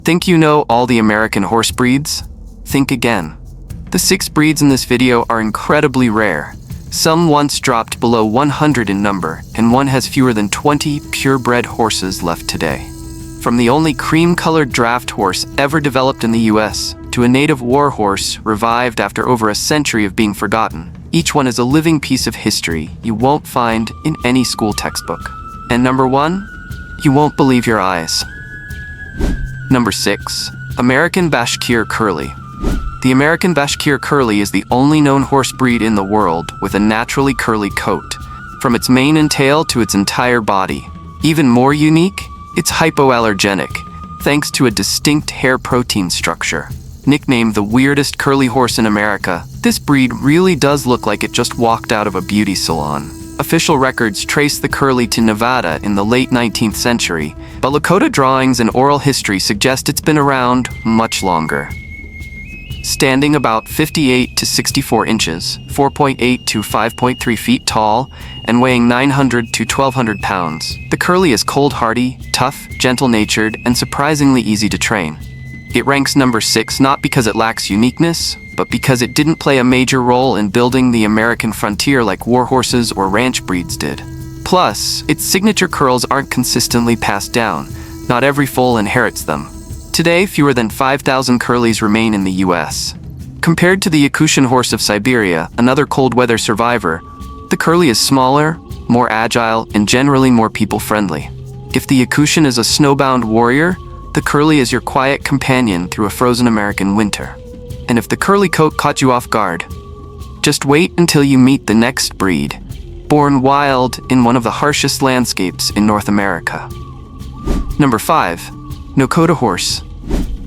Think you know all the American horse breeds? Think again. The 6 breeds in this video are incredibly rare. Some once dropped below 100 in number, and one has fewer than 20 purebred horses left today. From the only cream-colored draft horse ever developed in the US, to a native war horse revived after over a century of being forgotten, each one is a living piece of history you won't find in any school textbook. And number 1? You won't believe your eyes. Number 6. American Bashir Curly. The American Bashir Curly is the only known horse breed in the world with a naturally curly coat, from its mane and tail to its entire body. Even more unique, it's hypoallergenic, thanks to a distinct hair protein structure. Nicknamed the weirdest curly horse in America, this breed really does look like it just walked out of a beauty salon. Official records trace the curly to Nevada in the late 19th century, but Lakota drawings and oral history suggest it's been around much longer. Standing about 58 to 64 inches, 4.8 to 5.3 feet tall, and weighing 900 to 1,200 pounds, the curly is cold-hardy, tough, gentle-natured, and surprisingly easy to train. It ranks number 6 not because it lacks uniqueness, but because it didn't play a major role in building the American frontier like war horses or ranch breeds did. Plus, its signature curls aren't consistently passed down. Not every foal inherits them. Today, fewer than 5,000 curlies remain in the US. Compared to the Yakutian horse of Siberia, another cold-weather survivor, the curly is smaller, more agile, and generally more people-friendly. If the Yakutian is a snowbound warrior, the curly is your quiet companion through a frozen American winter. And if the curly coat caught you off guard, just wait until you meet the next breed, born wild in one of the harshest landscapes in North America. Number 5. Nakota Horse.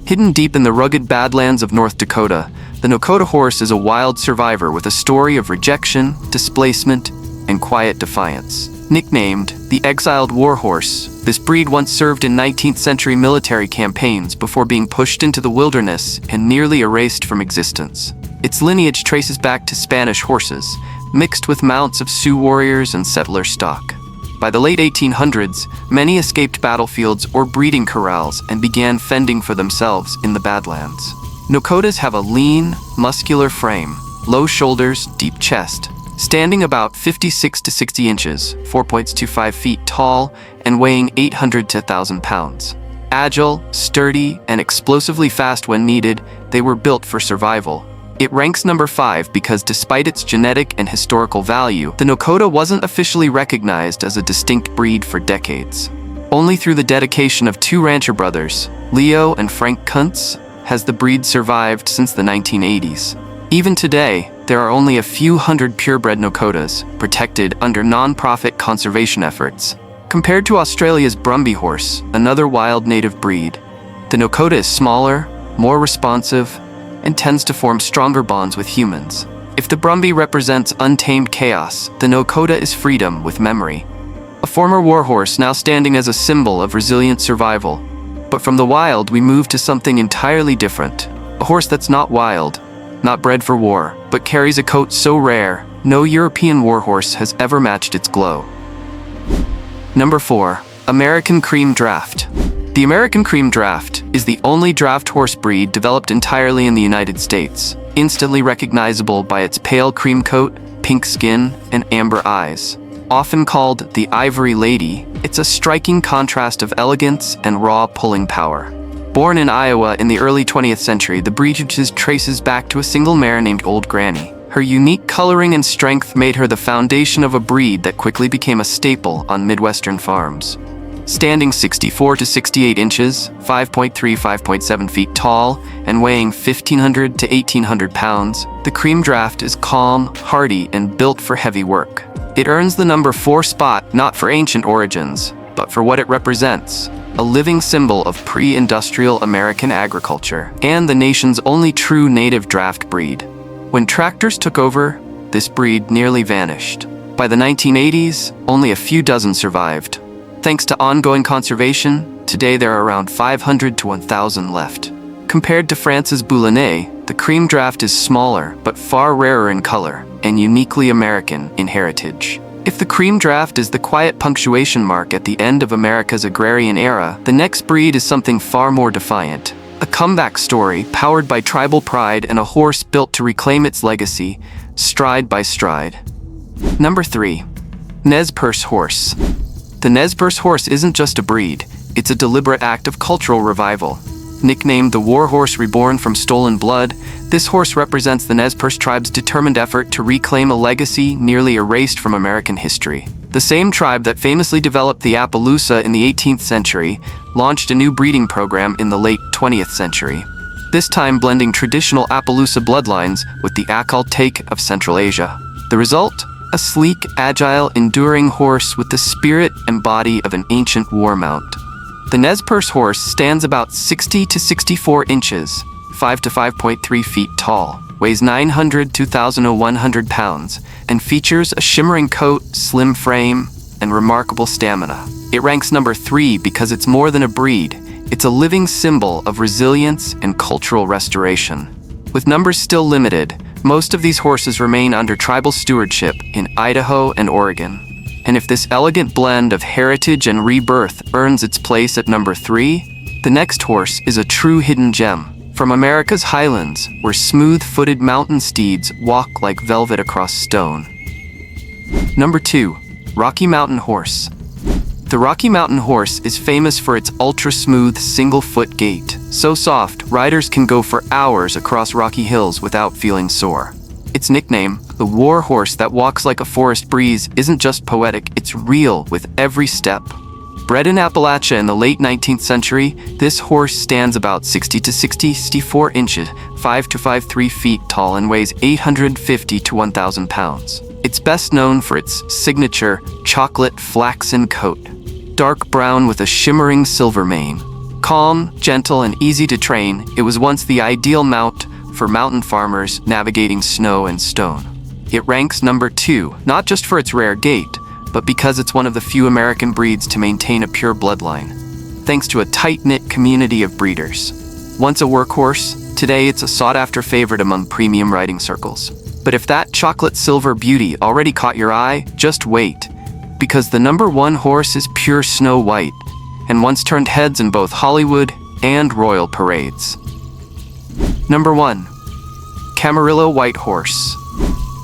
Hidden deep in the rugged badlands of North Dakota, the Nakota Horse is a wild survivor with a story of rejection, displacement, and quiet defiance. Nicknamed the exiled war horse, this breed once served in 19th century military campaigns before being pushed into the wilderness and nearly erased from existence. Its lineage traces back to Spanish horses, mixed with mounts of Sioux warriors and settler stock. By the late 1800s, many escaped battlefields or breeding corrals and began fending for themselves in the Badlands. Nakotas have a lean, muscular frame, low shoulders, deep chest, standing about 56 to 60 inches, 4.25 feet tall, and weighing 800 to 1,000 pounds. Agile, sturdy, and explosively fast when needed, they were built for survival. It ranks number 5 because despite its genetic and historical value, the Nakota wasn't officially recognized as a distinct breed for decades. Only through the dedication of 2 rancher brothers, Leo and Frank Kuntz, has the breed survived since the 1980s. Even today, there are only a few hundred purebred Nakotas protected under non-profit conservation efforts. Compared to Australia's Brumby horse, another wild native breed, the Nakota is smaller, more responsive, and tends to form stronger bonds with humans. If the Brumby represents untamed chaos, the Nakota is freedom with memory. A former war horse now standing as a symbol of resilient survival. But from the wild, we move to something entirely different. A horse that's not wild, not bred for war, but carries a coat so rare, no European war horse has ever matched its glow. Number 4. American Cream Draft. The American Cream Draft is the only draft horse breed developed entirely in the United States, instantly recognizable by its pale cream coat, pink skin, and amber eyes. Often called the Ivory Lady, it's a striking contrast of elegance and raw pulling power. Born in Iowa in the early 20th century, the breed traces back to a single mare named Old Granny. Her unique coloring and strength made her the foundation of a breed that quickly became a staple on Midwestern farms. Standing 64 to 68 inches, 5.3 5.7 feet tall, and weighing 1,500 to 1,800 pounds, the Cream Draft is calm, hardy, and built for heavy work. It earns the number 4 spot not for ancient origins, but for what it represents, a living symbol of pre-industrial American agriculture, and the nation's only true native draft breed. When tractors took over, this breed nearly vanished. By the 1980s, only a few dozen survived. Thanks to ongoing conservation, today there are around 500 to 1,000 left. Compared to France's Boulonnais, the Cream Draft is smaller but far rarer in color and uniquely American in heritage. If the cream draft is the quiet punctuation mark at the end of America's agrarian era, the next breed is something far more defiant. A comeback story powered by tribal pride and a horse built to reclaim its legacy, stride by stride. Number 3. Nespers Horse. The Nespers Horse isn't just a breed, it's a deliberate act of cultural revival. Nicknamed the war horse reborn from stolen blood, this horse represents the Nespers tribe's determined effort to reclaim a legacy nearly erased from American history. The same tribe that famously developed the Appaloosa in the 18th century launched a new breeding program in the late 20th century, this time blending traditional Appaloosa bloodlines with the Akal take of Central Asia. The result? A sleek, agile, enduring horse with the spirit and body of an ancient war mount. The Nespers Horse stands about 60 to 64 inches, 5 to 5.3 feet tall, weighs 900 to 1,100 pounds, and features a shimmering coat, slim frame, and remarkable stamina. It ranks number 3 because it's more than a breed. It's a living symbol of resilience and cultural restoration. With numbers still limited, most of these horses remain under tribal stewardship in Idaho and Oregon. And if this elegant blend of heritage and rebirth earns its place at number 3, the next horse is a true hidden gem. From America's highlands, where smooth-footed mountain steeds walk like velvet across stone. Number 2. Rocky Mountain Horse. The Rocky Mountain Horse is famous for its ultra-smooth single-foot gait. So soft, riders can go for hours across rocky hills without feeling sore. Its nickname, the war horse that walks like a forest breeze, isn't just poetic, it's real with every step. Bred in Appalachia in the late 19th century, this horse stands about 60 to 64 inches, 5 to 5.3 feet tall, and weighs 850 to 1,000 pounds. It's best known for its signature chocolate flaxen coat, dark brown with a shimmering silver mane. Calm, gentle, and easy to train, it was once the ideal mount for mountain farmers navigating snow and stone. It ranks number 2, not just for its rare gait, but because it's one of the few American breeds to maintain a pure bloodline, thanks to a tight-knit community of breeders. Once a workhorse, today it's a sought-after favorite among premium riding circles. But if that chocolate silver beauty already caught your eye, just wait, because the number 1 horse is pure Snow White, and once turned heads in both Hollywood and royal parades. Number 1. Camarilla White Horse.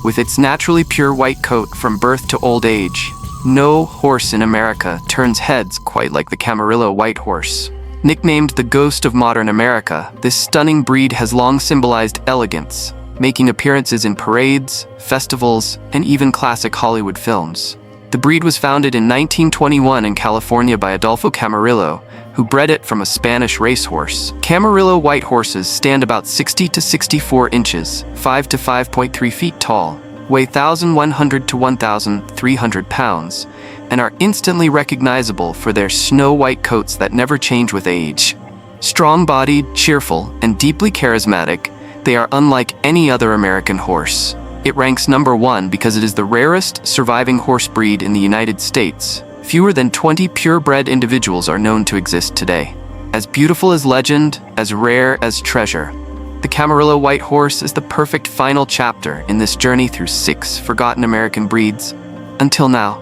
With its naturally pure white coat from birth to old age, no horse in America turns heads quite like the Camarilla White Horse. Nicknamed the ghost of modern America, this stunning breed has long symbolized elegance, making appearances in parades, festivals, and even classic Hollywood films. The breed was founded in 1921 in California by Adolfo Camarillo, who bred it from a Spanish racehorse. Camarillo white horses stand about 60 to 64 inches, 5 to 5.3 feet tall, weigh 1,100 to 1,300 pounds, and are instantly recognizable for their snow-white coats that never change with age. Strong-bodied, cheerful, and deeply charismatic, they are unlike any other American horse. It ranks number 1 because it is the rarest surviving horse breed in the United States. Fewer than 20 purebred individuals are known to exist today. As beautiful as legend, as rare as treasure, the Camarilla White Horse is the perfect final chapter in this journey through 6 forgotten American breeds. Until now.